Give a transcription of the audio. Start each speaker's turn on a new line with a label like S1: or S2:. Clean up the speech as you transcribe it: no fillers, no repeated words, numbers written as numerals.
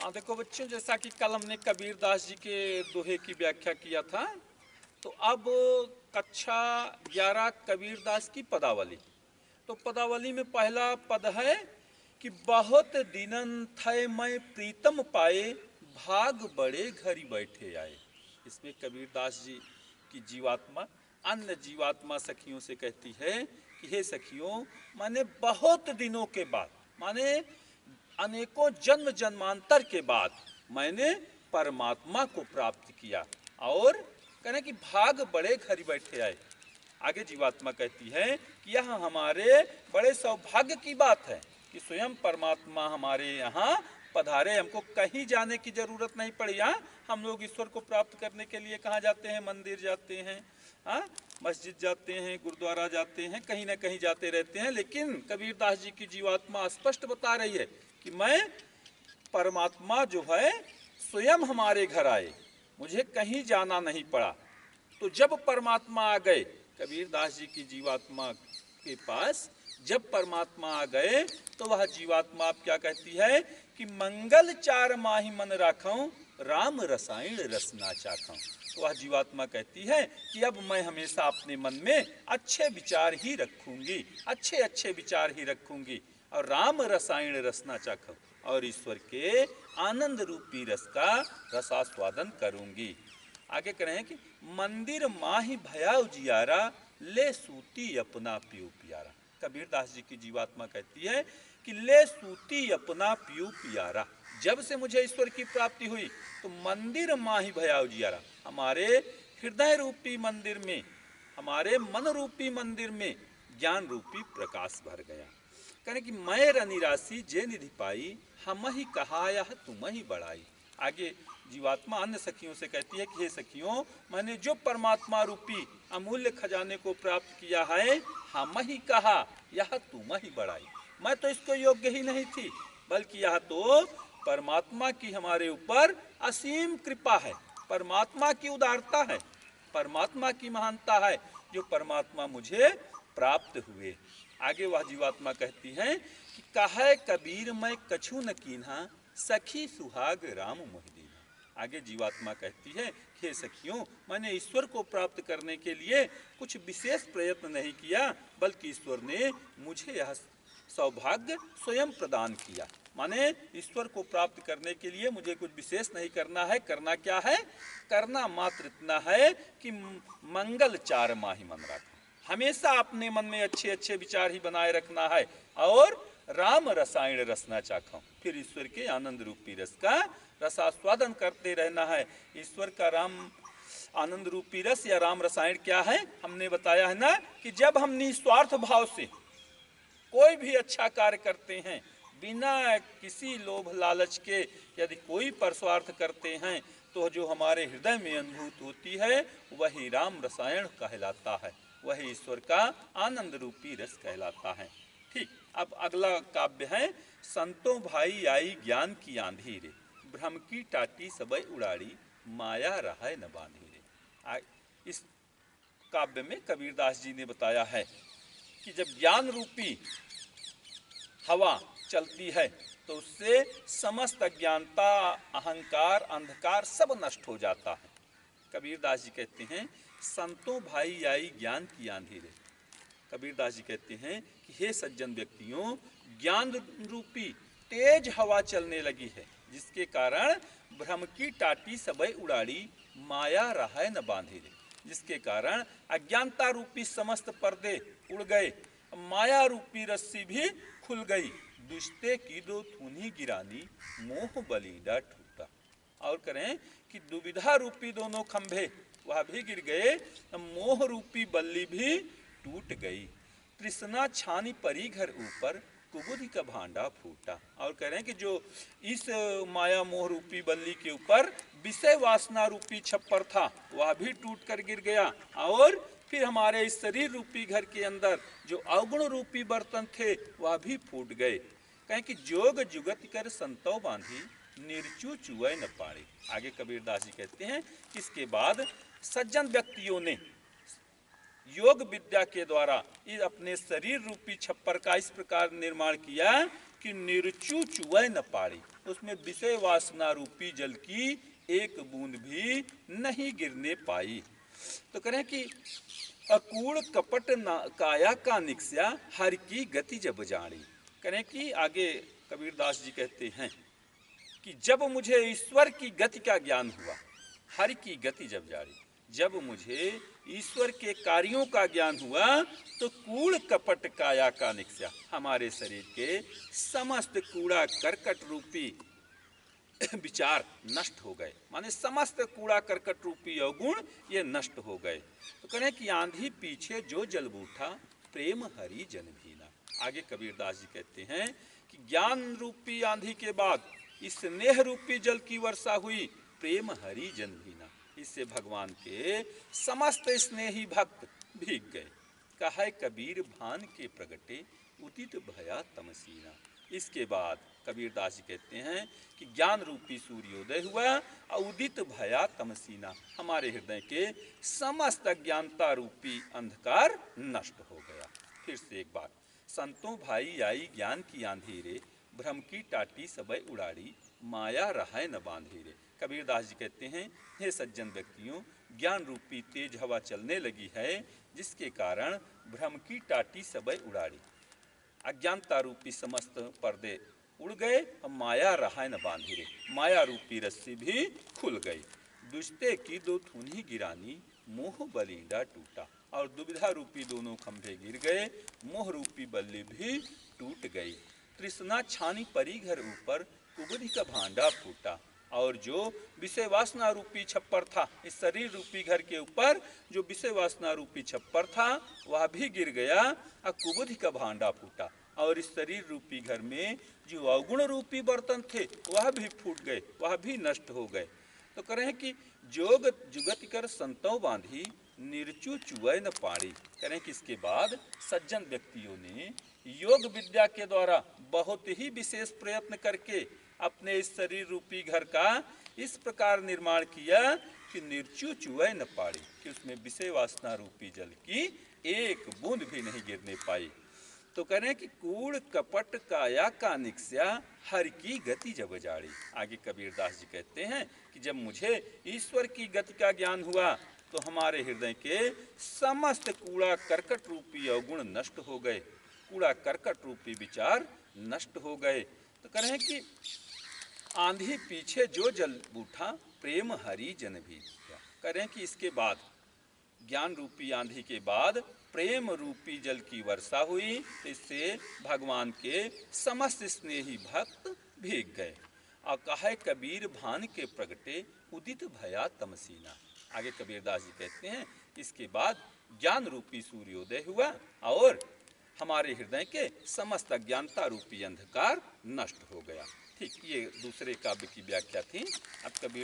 S1: हाँ देखो बच्चों, जैसा कि कल हमने कबीर दास जी के दोहे की व्याख्या किया था, तो अब कक्षा 11 कबीर दास की पदावली। तो पदावली में पहला पद है कि बहुत दिनन थे मैं प्रीतम पाए, भाग बड़े घरी बैठे आए। इसमें कबीर दास जी की जीवात्मा अन्य जीवात्मा सखियों से कहती है कि हे सखियों, माने बहुत दिनों के बाद, माने अनेकों जन्म जन्मांतर के बाद मैंने परमात्मा को प्राप्त किया, और कहने कि भाग बड़े घरी बैठे आए। आगे जीवात्मा कहती है कि यह हमारे बड़े सौभाग्य की बात है कि स्वयं परमात्मा हमारे यहाँ पधारे। हमको कहीं जाने की जरूरत नहीं पड़ी। यहाँ हम लोग ईश्वर को प्राप्त करने के लिए कहाँ जाते हैं? मंदिर जाते हैं, हाँ, मस्जिद जाते हैं, गुरुद्वारा जाते हैं, कहीं ना कहीं जाते रहते हैं। लेकिन कबीरदास जी की जीवात्मा स्पष्ट बता रही है कि मैं परमात्मा जो है स्वयं हमारे घर आए, मुझे कहीं जाना नहीं पड़ा। तो जब परमात्मा आ गए, कबीरदास जी की जीवात्मा के पास जब परमात्मा आ गए, तो वह जीवात्मा आप क्या कहती है कि मंगल चार माही मन राखूं, राम रसायन रसना चाखूं। तो वह जीवात्मा कहती है कि अब मैं हमेशा अपने मन में अच्छे विचार ही रखूंगी, अच्छे अच्छे विचार ही रखूंगी, और राम रसायन रसना चाखूं, और ईश्वर के आनंद रूपी रस का रसास्वादन करूंगी। आगे कह रहे हैं कि मंदिर माही भया उजियारा, ले सूती अपना पियो प्यारा। कबीरदास जी की जीवात्मा कहती है कि ले सूती अपना पियो प्यारा। जब से मुझे ईश्वर की प्राप्ति हुई तो मंदिर माही भया उजियारा, हमारे हृदय रूपी मंदिर में, हमारे मन रूपी मंदिर में ज्ञान रूपी प्रकाश भर गया। कहने कि मैं रनि राशि जे निधि पाई, हम ही कहा यह तुम ही बढ़ाई। आगे जीवात्मा अन्य सखियों से कहती है कि हे सखियों, मैंने जो परमात्मा रूपी अमूल्य खजाने को प्राप्त किया है, हम ही कहा यह तुम ही बढ़ाई। मैं तो इसको योग्य ही नहीं थी, बल्कि यह तो परमात्मा की हमारे ऊपर असीम कृपा है, परमात्मा की उदारता है, परमात्मा की महानता है, जो परमात्मा मुझे प्राप्त हुए। आगे वह जीवात्मा कहती है कि कहे कबीर मैं कछु न कीन्हा, सखी सुहाग राम मोहिदीना। आगे जीवात्मा कहती है कि हे सखियों, मैंने ईश्वर को प्राप्त करने के लिए कुछ विशेष प्रयत्न नहीं किया, बल्कि ईश्वर ने मुझे यह सौभाग्य स्वयं प्रदान किया। माने ईश्वर को प्राप्त करने के लिए मुझे कुछ विशेष नहीं करना है। करना क्या है? करना मात्र इतना है कि मंगल चार माही मन रखा, हमेशा अपने मन में अच्छे अच्छे विचार ही बनाए रखना है, और राम रसायन रसना चाखूं, फिर ईश्वर के आनंद रूपी रस का रसास्वादन करते रहना है। ईश्वर का राम आनंद रूपी रस या राम रसायन क्या है? हमने बताया है ना कि जब हम निस्वार्थ भाव से कोई भी अच्छा कार्य करते हैं, बिना किसी लोभ लालच के यदि कोई परस्वार्थ करते हैं, तो जो हमारे हृदय में अनुभूत होती है वही राम रसायन कहलाता है, वही ईश्वर का आनंद रूपी रस कहलाता है। ठीक, अब अगला काव्य है संतों भाई आई ज्ञान की आंधी रे, भ्रम की टाटी सबई उड़ाड़ी, माया रहा न बांधी रे। इस काव्य में कबीरदास जी ने बताया है कि जब ज्ञान रूपी हवा चलती है तो उससे समस्त अज्ञानता, अहंकार, अंधकार सब नष्ट हो जाता है। कबीरदास जी कहते हैं संतों भाई आई ज्ञान की आंधी रे। कबीरदास जी कहते हैं कि हे सज्जन व्यक्तियों, ज्ञान रूपी तेज हवा चलने लगी है, जिसके कारण भ्रम की टाटी सबई उड़ाड़ी, माया रहा न बांधी रे, जिसके कारण अज्ञानता रूपी समस्त पर्दे उड़ गए, माया रूपी रस्सी भी खुल गई, दुष्टे की दो थूनी गिरानी, मोह बलीडा टूटा। और करें कि दुविधा रूपी दोनों खंभे वह भी गिर गए, मोह रूपी बल्ली भी टूट गई, तृष्णा छानी परी घर ऊपर, कुबुद्धि का भांडा फूटा। और कह रहे हैं कि जो इस माया मोह रूपी बल्ली के ऊपर विषय वासना रूपी छप्पर था वह भी टूट कर गिर गया, और फिर हमारे इस शरीर रूपी घर के अंदर जो अवगुण रूपी बर्तन थे वह भी फूट गए। कहें कि जोग जुगत कर संतो बांधी, निर्चू चुए न पाड़े। आगे कबीरदास जी कहते हैं इसके बाद सज्जन व्यक्तियों ने योग विद्या के द्वारा इस अपने शरीर रूपी छप्पर का इस प्रकार निर्माण किया कि निर्चू चुए न पाड़ी, उसमें विषय वासना रूपी जल की एक बूंद भी नहीं गिरने पाई। तो करें कि अकूड़ कपट काया का निक्स्या हर की गति जब जानी। करें कि आगे कबीरदास जी कहते हैं कि जब मुझे ईश्वर की गति का ज्ञान हुआ, हरि की गति जब जानी, जब मुझे ईश्वर के कार्यों का ज्ञान हुआ तो कूड़ कपट काया का निक्स्या, हमारे शरीर के समस्त कूड़ा करकट रूपी विचार नष्ट हो गए, माने समस्त कूड़ा करकट रूपी अवगुण ये नष्ट हो गए। तो करें कि आंधी पीछे जो जल बूठा प्रेम हरि जन भीना। आगे कबीरदास जी कहते हैं कि ज्ञान रूपी आंधी के बाद स्नेह रूपी जल की वर्षा हुई, प्रेम हरि जन भीना। इससे भगवान के समस्त स्नेही भक्त भीग गए। कहा कबीर भान के प्रगटे उदित भया तमसीना। इसके बाद कबीरदास जी कहते हैं कि ज्ञान रूपी सूर्योदय हुआ और उदित भया तमसीना, हमारे हृदय के समस्त अज्ञानता रूपी अंधकार नष्ट हो गया। फिर से एक बार, संतों भाई आई ज्ञान की आंधी रे, भ्रम की टाटी सबय उड़ाड़ी, माया रहाय न बांधे रे। कबीरदास जी कहते हैं, हे सज्जन व्यक्तियों, ज्ञान रूपी तेज हवा चलने लगी है, जिसके कारण भ्रम की टाटी सबय उड़ाड़ी, अज्ञानता रूपी समस्त पर्दे उड़ गए और माया रहाय न बांधे रे, माया रूपी रस्सी भी खुल गई। दुश्ते की दो थूनी गिरानी, मोह बलिंडा टूटा, और दुविधा रूपी दोनों खंभे गिर गए, मोह रूपी बल्ली भी टूट गई। तृष्णा छानी परी घर ऊपर, कुबुद्धि का भांडा फूटा, और जो विषय वासना रूपी छप्पर था, इस शरीर रूपी घर के ऊपर जो विषय वासना रूपी छप्पर था वह भी गिर गया और कुबुद्धि का भांडा फूटा, और इस शरीर रूपी घर में जो अवगुण रूपी बर्तन थे वह भी फूट गए, वह भी नष्ट हो गए। तो करें कि जोग जुगत कर संतों बांधी, निर्चु चुवै न पाड़ी। करें कि इसके बाद सज्जन व्यक्तियों ने योग विद्या के द्वारा बहुत ही विशेष प्रयत्न करके अपने इस शरीर रूपी घर का इस प्रकार निर्माण किया कि निर्चु चुवै न पाड़ी, कि उसमें विषय वासना रूपी जल की एक बूंद भी नहीं गिरने पाई। तो करें कि कूड़ कपट काया का निक्स्या हर की गति जब जाड़ी। आगे कबीरदास जी कहते हैं कि जब मुझे ईश्वर की गति का ज्ञान हुआ तो हमारे हृदय के समस्त कूड़ा करकट रूपी अवगुण नष्ट हो गए, कूड़ा करकट रूपी विचार नष्ट हो गए। तो करें कि आंधी पीछे जो जल बूठा, प्रेम हरि जन भी। करें कि इसके बाद ज्ञान रूपी आंधी के बाद प्रेम रूपी जल की वर्षा हुई, इससे भगवान के समस्त स्नेही भक्त भीग गए। और कहे कबीर भान के प्रगटे उदित भया तमसीना। आगे कबीरदास जी कहते हैं इसके बाद ज्ञान रूपी सूर्योदय हुआ और हमारे हृदय के समस्त अज्ञानता रूपी अंधकार नष्ट हो गया। ठीक, ये दूसरे काव्य की व्याख्या थी। अब कबीर